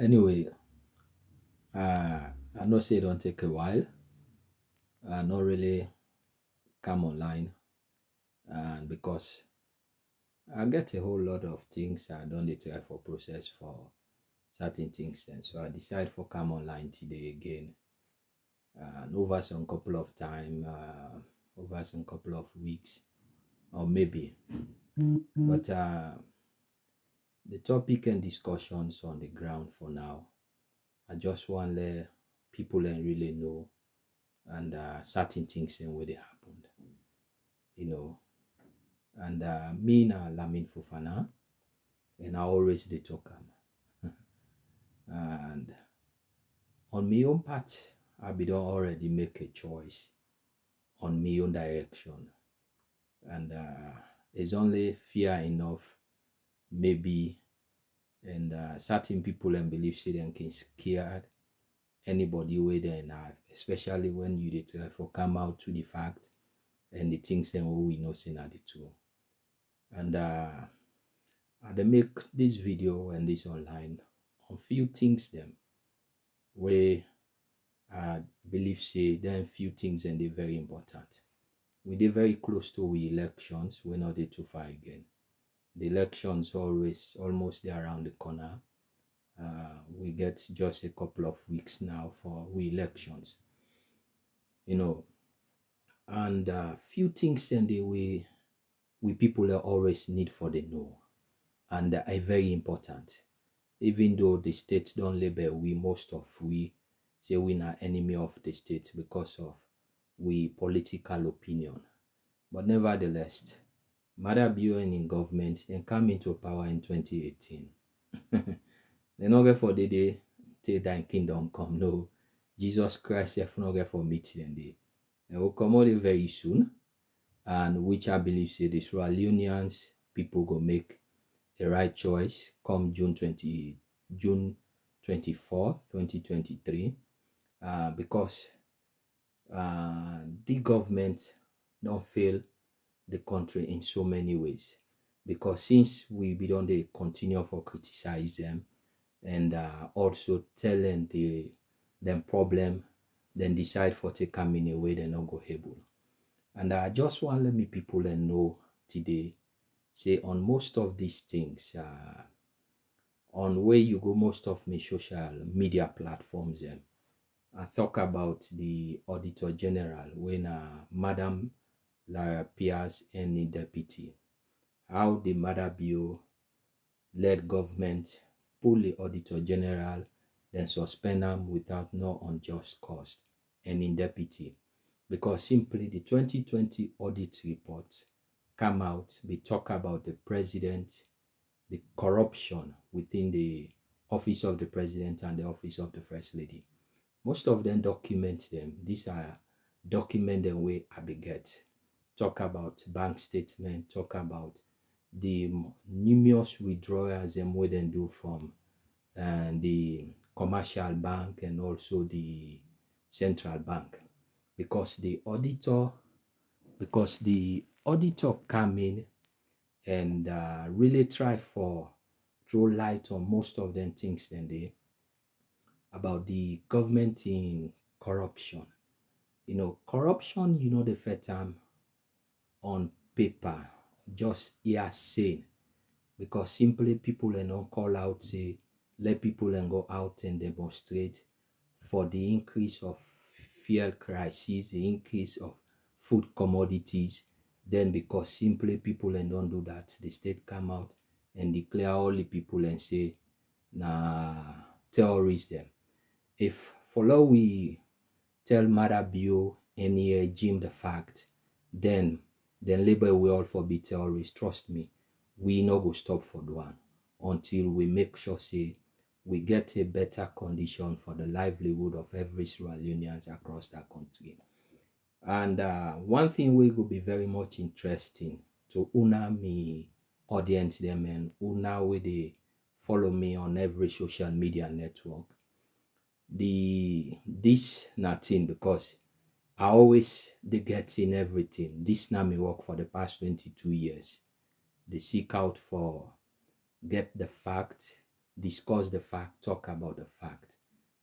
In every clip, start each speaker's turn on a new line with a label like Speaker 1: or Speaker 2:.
Speaker 1: Anyway, I know say it don't take a while. I not really come online, and because I get a whole lot of things I don't need to try for process for certain things, and so I decide for come online today again, and over some couple of time, over some couple of weeks, or maybe. But the topic and discussions on the ground for now, I just want to let people and really know and certain things and where they happened, you know. And me na Lamin Fufana, and I always dey talk am. And on my own part, I be don already make a choice on my own direction, and it's only fear enough, maybe, and certain people and believe say them can scared anybody way they have, especially when you dey try for come out to the fact and the things and we know say na the two. And I dey make this video and this online on few things them where I believe say then few things and they very important. We dey very close to we elections, we're not dey too far again. The elections always almost there around the corner. We get just a couple of weeks now for we elections, and few things and the way we people are always need for the know, and are very important. Even though the state don't label we, most of we say we are enemy of the state because of we political opinion, but nevertheless, Mother Buren in government then come into power in 2018. They not get for the day till thine kingdom come. No, Jesus Christ if not get for meet them day. They will come out very soon, and which I believe say the Sierra Leoneans people go make a right choice come June 24th, 2023, because the government don't fail the country in so many ways. Because since we be done they continue for criticize them and also telling them problem, then decide for take come in a way they not go able. And I just want to let me people know today, say on most of these things, on where you go most of my social media platforms, I talk about the Auditor General when Madam Lara Pierce and the deputy, how the Mother Bio led government pull the Auditor General, then suspend them without no unjust cause, and in deputy, because simply the 2020 audit report come out, we talk about the president, the corruption within the office of the president and the office of the first lady. Most of them document them. These are documented way I beget. Talk about bank statement, talk about the numerous withdrawals and what they do from the commercial bank and also the central bank. Because the auditor come in and really try for throw light on most of them things then they about the government in corruption. Corruption, the first time on paper, just saying, because simply people and not call out, say, let people and go out and demonstrate for the increase of fuel crisis, the increase of food commodities. Then because simply people and don't do that, the state come out and declare all the people and say, nah, terrorism. If follow we tell Mother Bio any regime the fact, then labor will all for be terrorists. Trust me, we no go stop for the one until we make sure say we get a better condition for the livelihood of every Sierra Leoneans across that country. And one thing we will be very much interesting to una me audience them and una where they follow me on every social media network. This nothing because I always they get in everything. This now me work for the past 22 years. They seek out for get the fact, discuss the fact, talk about the fact.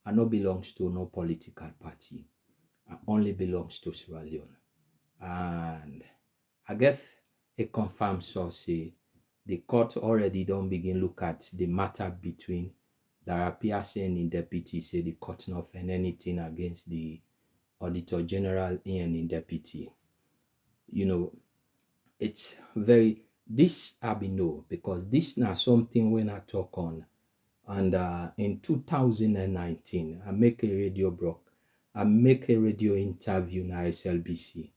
Speaker 1: I no belongs to no political party. I only belongs to Sierra Leone. And I get a confirmed source say the court already don't begin look at the matter between Lara Pearson in deputy, say the court not find anything against the Auditor General in deputy. You know, it's very, this I be know because this now something when I talk on. And in 2019, I make a radio interview na SLBC.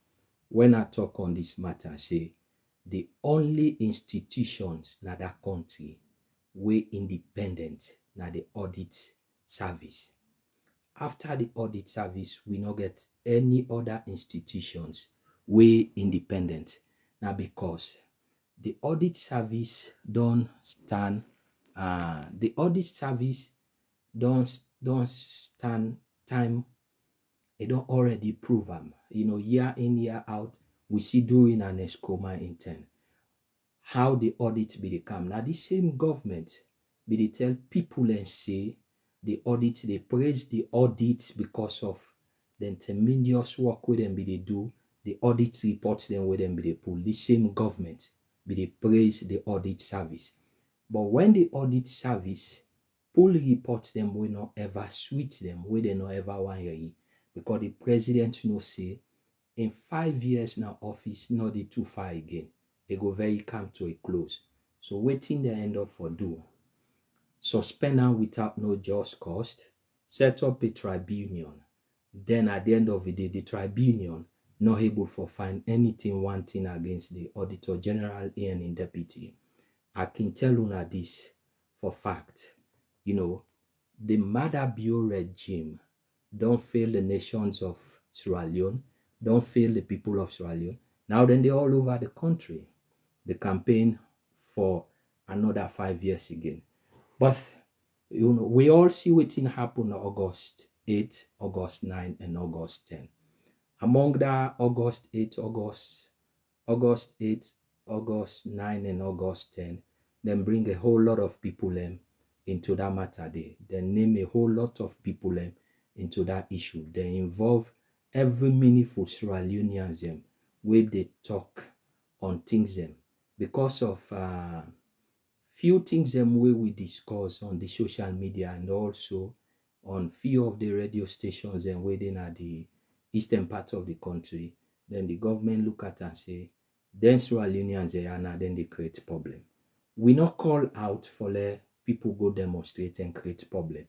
Speaker 1: When I talk on this matter, say the only institutions na that country we independent na the audit service. After the audit service, we no get any other institutions we independent. Now because the audit service don't stand the audit service don't stand time. It don't already prove them. You know, year in, year out, we see during an ESCOMA intern how the audit be become. Now the same government be they tell people and say the audit, they praise the audit because of the tremendous work with them be they do, the audit reports them with them be they pull. The same government be they praise the audit service. But when the audit service pull reports them, we not ever switch them, we they not ever want hear it. Because the president no say in 5 years now office not the too far again. It go very come to a close. So waiting they end up for do. Suspend them without no just cost, set up a tribunal. Then at the end of the day, the tribunal not able to find anything wanting against the Auditor General in deputy. I can tell you this for fact. You know, the Mother Bureau regime don't fail the nations of Sierra Leone, don't fail the people of Sierra Leone. Now then they're all over the country. The campaign for another 5 years again. But you know, we all see what happen on August 8, August 9, and August 10. Among that August 8, August 8, August 9, and August 10, then bring a whole lot of people into that matter day. They name a whole lot of people into that issue. They involve every meaningful Sierra Leoneans where they talk on things because of few things where we discuss on the social media and also on few of the radio stations and within at the eastern part of the country. Then the government look at and say, then Sierra Leoneans and then they create problem. We not call out for let people go demonstrate and create problem.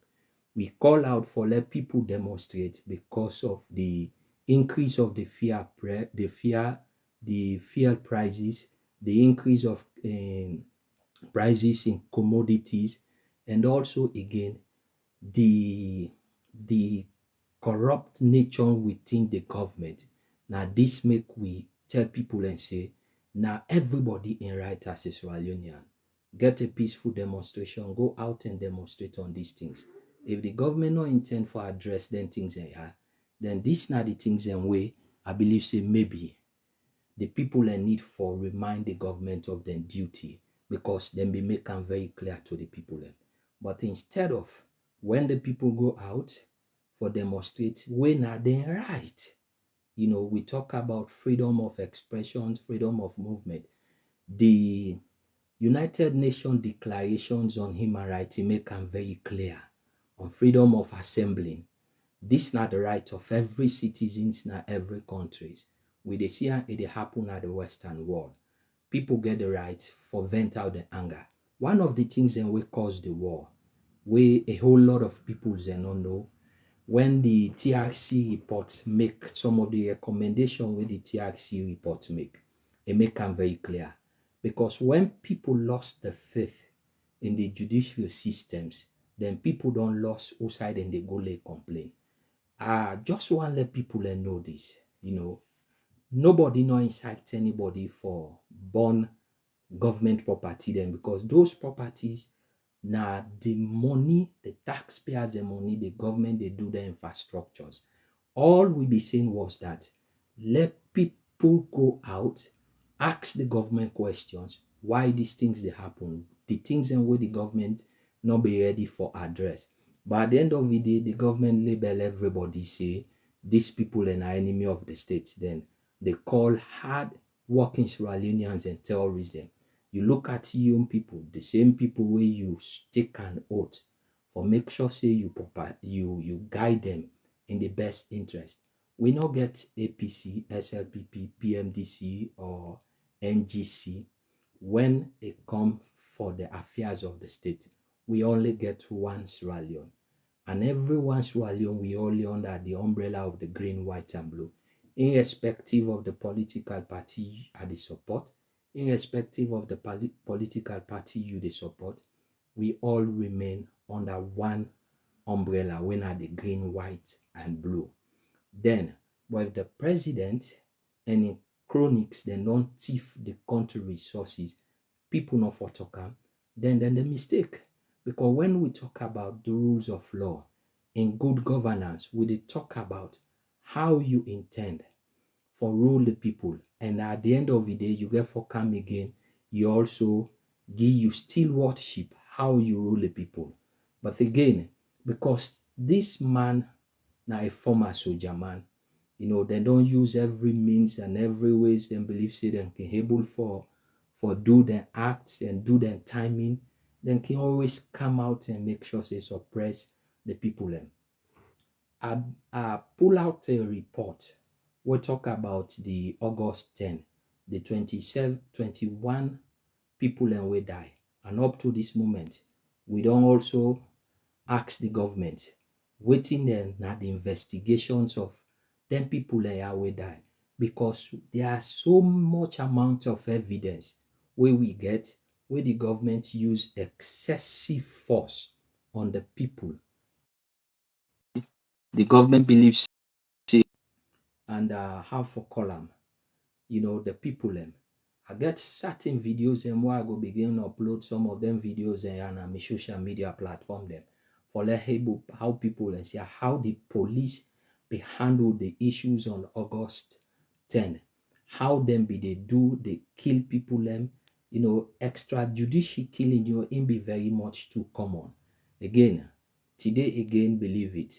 Speaker 1: We call out for let people demonstrate because of the increase of the fuel prices, the increase of prices in commodities, and also again the corrupt nature within the government. Now this make we tell people and say, now everybody in right as a Sierra Leonean, get a peaceful demonstration, go out and demonstrate on these things. If the government not intend for address them things then these not the things and way I believe say maybe the people need for remind the government of their duty because then be make them very clear to the people. But instead of when the people go out for demonstrate, when are they right? You know, we talk about freedom of expression, freedom of movement. The United Nations declarations on human rights make them very clear on freedom of assembling. This is not the right of every citizen in every country. We dey see it happen at the Western world. People get the right for vent out the anger. One of the things that will cause the war, where a whole lot of people don't know, when the TRC reports make some of the recommendations with the TRC reports make, it make them very clear. Because when people lost the faith in the judicial systems, then people don't lost outside and they go lay complain. Just want to let people know this, you know, nobody no incite anybody for burn government property then because those properties now the money, the taxpayers the money, the government they do the infrastructures. All we be saying was that let people go out, ask the government questions, why these things they happen, the things and where the government not be ready for address. But at the end of the day, the government label everybody, say these people are enemy of the state. Then they call hard working Sierra Leoneans and terrorism. You look at young people, the same people where you take an oath for make sure say you guide them in the best interest. We not get APC, SLPP, PMDC, or NGC when it come for the affairs of the state. We only get one Sierra Leone, and every one Sierra Leone we only under the umbrella of the green, white, and blue, irrespective of the political party I they support, irrespective of the political party you they support. We all remain under one umbrella when are the green, white, and blue. Then, but if the president and in chronics they don't thief the country resources, people not for talk am, then the mistake. Because when we talk about the rules of law in good governance, we dey talk about how you intend for rule the people, and at the end of the day, you get for come again. You also give you still worship how you rule the people. But again, because this man now a former soldier man, they don't use every means and every ways they believe say they can able for do their acts and do their timing, then can always come out and make sure they suppress the people. I pull out a report. We'll talk about the August 10, the 27, 21 people and we die. And up to this moment, we don't also ask the government, waiting then na the investigations of them people and we die. Because there are so much amount of evidence where we get where the government use excessive force on the people. The government believes and how for column, the people them. I get certain videos and where I go begin to upload some of them videos and on my social media platform them for let how people and see how the police be handle the issues on August 10. How them be they do they kill people them, extrajudicial killing in be very much too common. Again, today again believe it.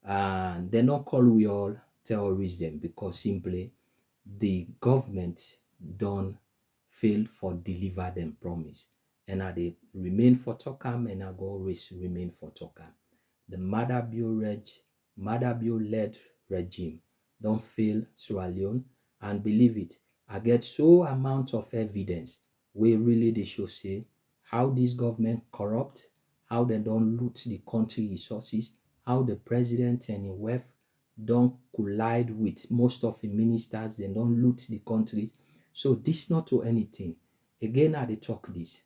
Speaker 1: And they not call we all terrorism because simply the government don't fail for deliver them promise. And they remain for Tokam and I go always remain for Tokam. The Madabio led regime don't fail Sierra Leone, and believe it, I get so amount of evidence where really they show say how this government corrupt, how they don't loot the country resources, how the president and his wife don't collide with most of the ministers, they don't loot the countries. So this not to anything. Again, I talk this.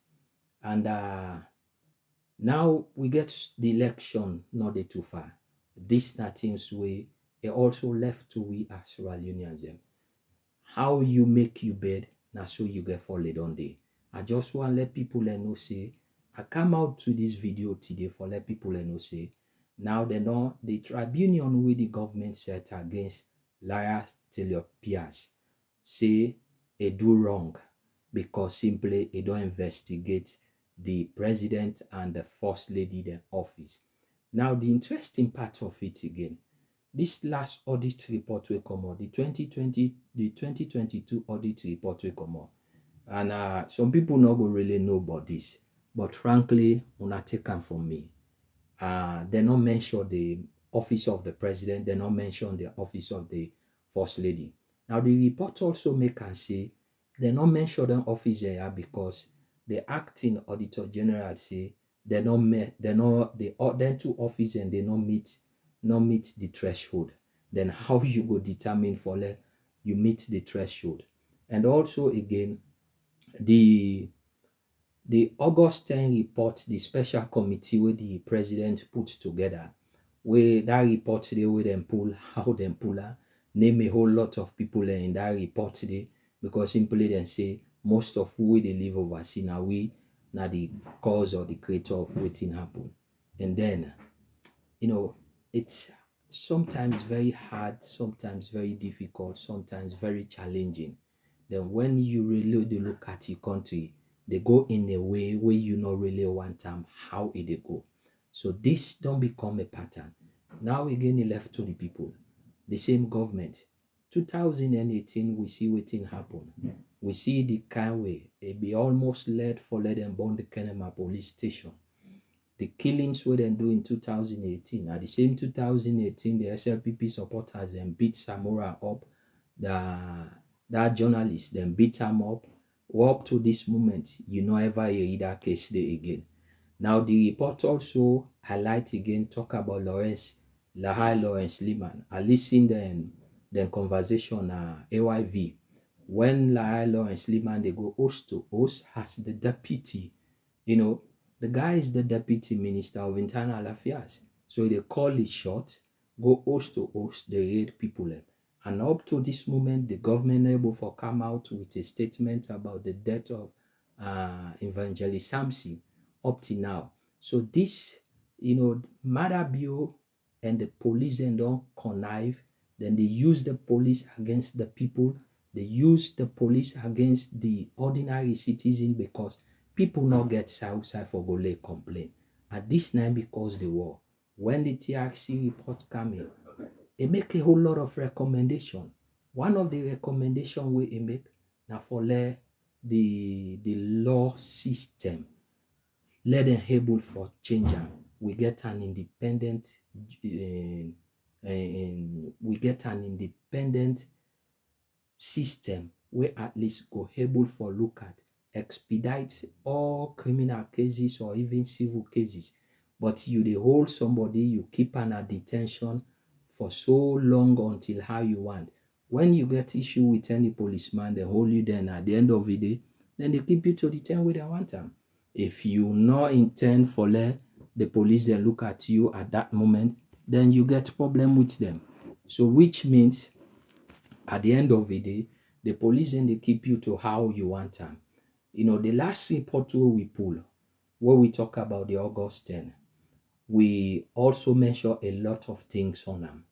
Speaker 1: And now we get the election not too far. This nothing's way it also left to we as Sierra Leoneans. How you make your bed, now so you get fallen on day. I just want to let people know say I come out to this video today for let people know say now they know the tribunal where the government set against liars till your peers say it do wrong because simply it don't investigate the president and the first lady in office. Now the interesting part of it again, this last audit report will come out, the 2022 audit report will come out. And some people not go really know about this, but frankly, una take them from me. They not mention the office of the president, they not mention the office of the first lady. Now the report also make and say they not mention the office there because the acting auditor general say they not the two office and they not meet the threshold. Then how you go determine for you meet the threshold? And also again the August 10 report, the special committee where the president put together, where that report today where them pull, how them pull name a whole lot of people in that report today, because simply then say most of who they live overseas now we now the cause or the creator of waiting happen. And then it's sometimes very hard, sometimes very difficult, sometimes very challenging. Then when you really look at your country, they go in a way where you not really want them, how it they go. So this don't become a pattern. Now again, it left to the people. The same government. 2018, we see what thing happen. We see the kind way it be almost led for let them burn the Kenema police station. The killings we then do in 2018. At the same 2018, the SLPP supporters then beat Samora up. That journalist then beat him up. Up to this moment, you know ever hear that case there again. Now the report also highlight again, talk about Lahai Lawrence Liman. I listened then conversation AYV. When Lahai Lawrence Liman they go host to host as the deputy, the guy is the deputy minister of internal affairs. So they call it short, go host to host, they raid people. And up to this moment, the government able to come out with a statement about the death of Evangelist Samson up to now. So this, Marabio and the police then don't connive, then they use the police against the people, they use the police against the ordinary citizen because people not get outside for go lay complain. At this time because the war, when the TRC report come in, it make a whole lot of recommendation. One of the recommendation we make now for the law system, let them able for change. We get an independent system where at least go able for look at expedite all criminal cases or even civil cases. But you they hold somebody, you keep an at detention for so long until how you want. When you get issue with any policeman, they hold you then at the end of the day, then they keep you to detain where they want them. If you not intend for let the police then look at you at that moment, then you get problem with them. So which means at the end of the day, the police then they keep you to how you want them. The last report we pull, where we talk about the August 10, we also mention a lot of things on them.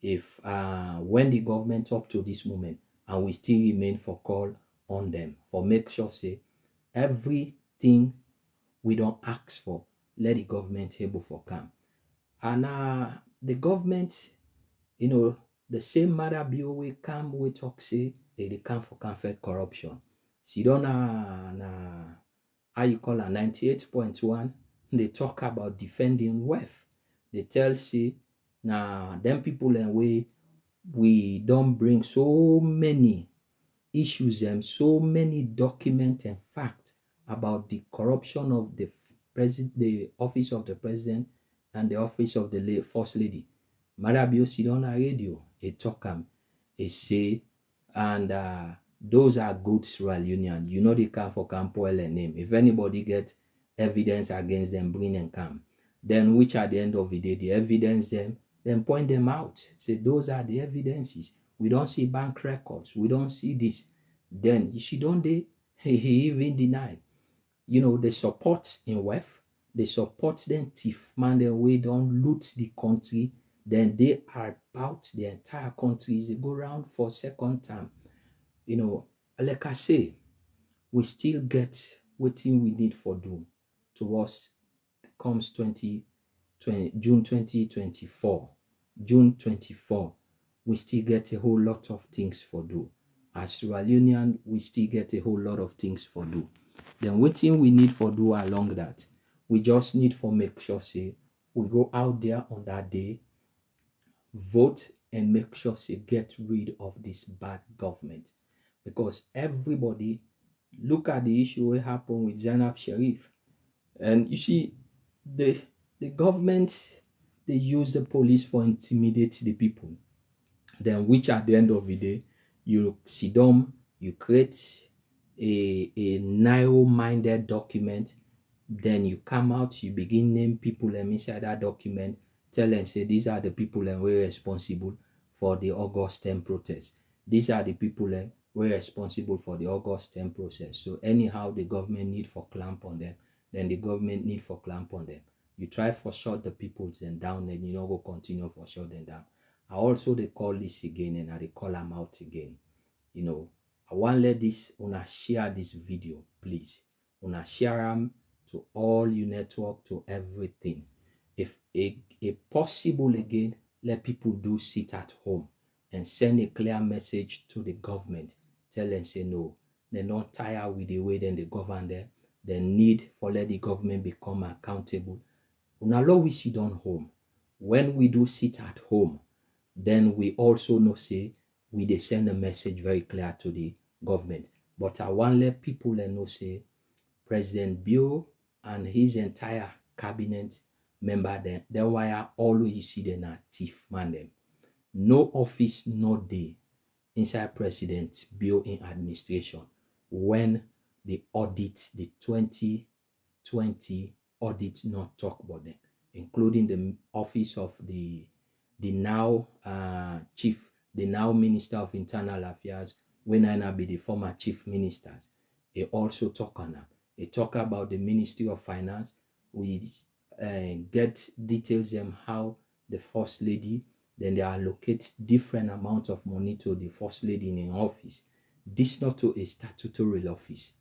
Speaker 1: If when the government up to this moment and we still remain for call on them for make sure say everything we don't ask for, let the government able for come. And the government, the same matter bill we come we talk say they come for fight corruption. See don't how you call a 98.1, they talk about defending wealth. They tell say now them people and we don't bring so many issues and so many documents and facts about the corruption of the office of the president and the office of the first lady. Marabio sit on a radio, a talk a say, and those are good Sierra Union. They come for Campoel and name. If anybody get evidence against them, bring them come. Then which at the end of the day, the evidence them, then point them out. Say those are the evidences. We don't see bank records. We don't see this. Then she don't they he even deny. The support in wealth, they support them thief man the way don't loot the country. Then they are about the entire country. They go around for second time. Like I say, we still get what we need for do towards comes June 2024. June 24, we still get a whole lot of things for do. As Sierra Union, we still get a whole lot of things for do. Then what we need for do along that, we just need for make sure say we go out there on that day, vote and make sure say get rid of this bad government. Because everybody look at the issue what happened with Zainab Sharif. And you see, the government, they use the police for intimidate the people. Then which at the end of the day, you sit down, you create a narrow-minded document, then you come out, you begin name people and inside that document, tell and say these are the people and we're responsible for the August 10 protest. These are the people and we're responsible for the August 10 process. So anyhow the government need for clamp on them, then the government need for clamp on them. You try for shut the people then down and you know go continue for shut them down. I also they call this again and they call them out again. I want let this una share this video, please. una share them to all your network, to everything. If a possible again, let people do sit at home and send a clear message to the government. Tell them, say no, they're not tired with the way then they govern there. They need for let the government become accountable. Una law we sit on home. When we do sit at home, then we also know say we dey send a message very clear to the government. But I want let people know say President Bill and his entire cabinet member then why I always see them a thief man them. No office, no day inside President Bill in administration when they audit the 2020 audit not talk about them, including the office of the now the now Minister of Internal Affairs, when I be the former chief ministers. They also talk on that. They talk about the Ministry of Finance. We get details on how the First Lady, then they allocate different amounts of money to the First Lady in office. This not to a statutory office.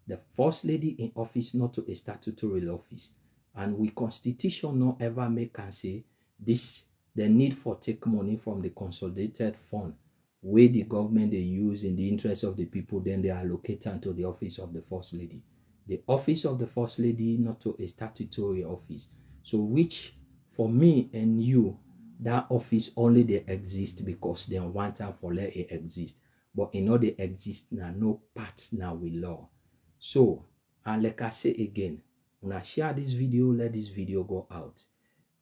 Speaker 1: The First Lady in office not to a statutory office. And we constitution not ever make and say this the need for take money from the consolidated fund where the government they use in the interest of the people, then they allocate into the office of the First Lady. The office of the First Lady not to a statutory office. So which for me and you, that office only they exist because they want them for let it exist. But in order they exist now, no part now with law. So, and like I say again, when I share this video, let this video go out.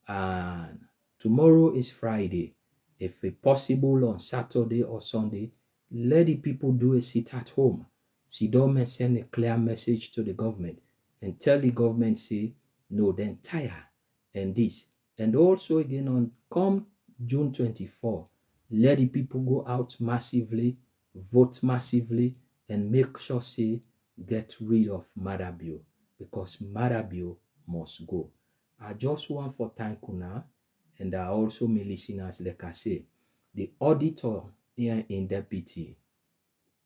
Speaker 1: And tomorrow is Friday. If it's possible on Saturday or Sunday, let the people do a sit at home. Sit down and send a clear message to the government and tell the government, say, no, then tire and this. And also again on come June 24, let the people go out massively, vote massively, and make sure, say, get rid of Marabio, because Marabio must go. I just want for thank una, and I also my listeners, like I say, the auditor here in deputy,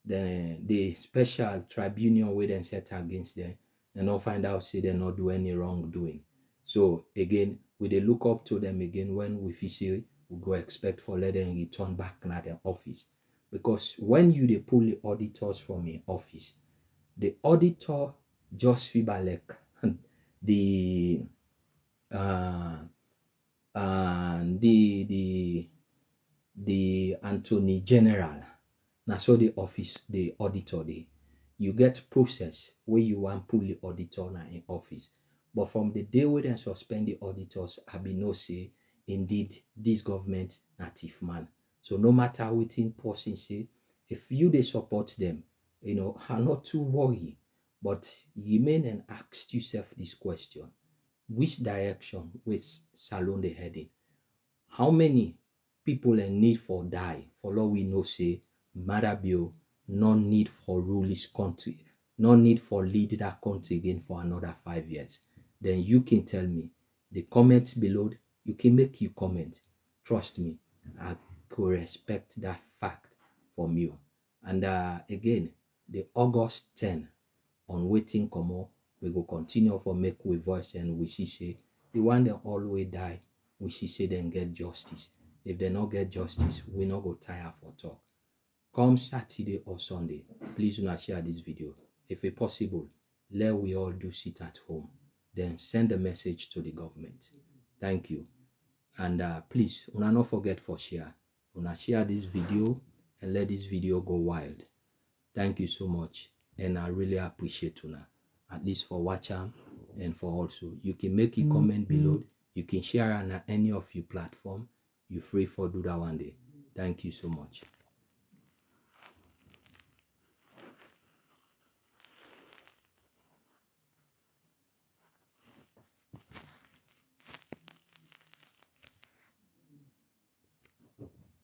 Speaker 1: the special tribunal where they set against them, and not find out say they not do any wrongdoing. So again, we they look up to them again when we feel we go expect for let them return back to their office. Because when you they pull the auditors from your office, the auditor just feel like the the Attorney General. Now so the office, the auditor they you get process where you want pull the auditor now in office. But from the day where they suspend the auditors, I be no say indeed this government native man. So no matter what in person say, if you they support them, are not too worried. But you may and ask yourself this question: which direction which salon they heading? How many people in need for die for all we know say Marabio no need for rule this country, no need for lead that country again for another 5 years? Then you can tell me. The comments below, you can make your comment. Trust me, I could respect that fact from you. And again, the August 10 on waiting come we go continue for make we voice, and we see say the one that always die, we see say then get justice. If they not get justice, we not go tire for talk. Come Saturday or Sunday, please do not share this video. If it possible, let we all do sit at home. Then send a message to the government. Thank you. And please, una not forget for share. Una share this video and let this video go wild. Thank you so much. And I really appreciate una, at least for watching, and for also you can make a comment below. You can share on any of your platform. You're free for do that one day. Thank you so much.